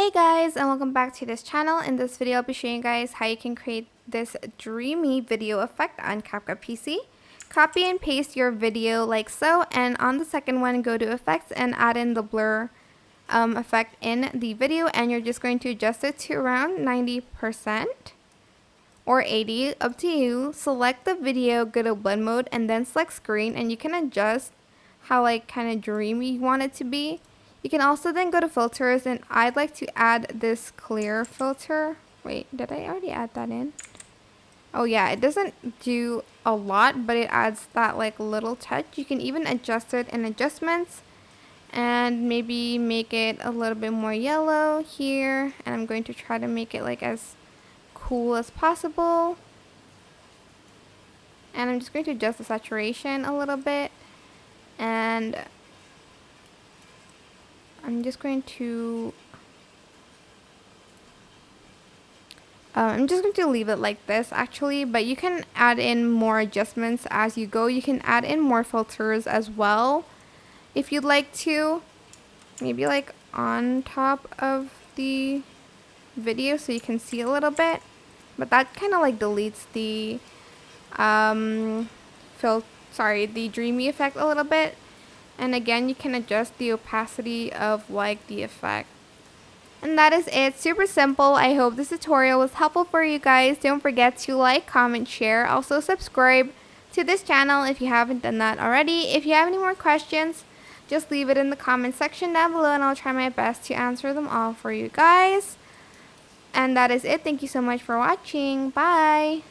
Hey guys, and welcome back to this channel. In this video I'll be showing you guys how you can create this dreamy video effect on CapCut PC. Copy and paste your video like so, and on the second one go to effects and add in the blur effect in the video, and you're just going to adjust it to around 90% or 80, up to you. Select the video, go to blend mode, and then select screen, and you can adjust how kind of dreamy you want it to be. You can also then go to filters, and I'd like to add this clear filter. Wait, did I already add that in? Oh yeah, it doesn't do a lot, but it adds that little touch. You can even adjust it in adjustments and maybe make it a little bit more yellow here, and I'm going to try to make it as cool as possible. And I'm just going to adjust the saturation a little bit, and I'm just going to leave it like this actually, but you can add in more adjustments as you go. You can add in more filters as well if you'd like to, maybe on top of the video so you can see a little bit, but that kind of deletes the the dreamy effect a little bit. And again, you can adjust the opacity of the effect. And that is it. Super simple. I hope this tutorial was helpful for you guys. Don't forget to like, comment, share. Also subscribe to this channel if you haven't done that already. If you have any more questions, just leave it in the comment section down below, and I'll try my best to answer them all for you guys. And that is it. Thank you so much for watching. Bye.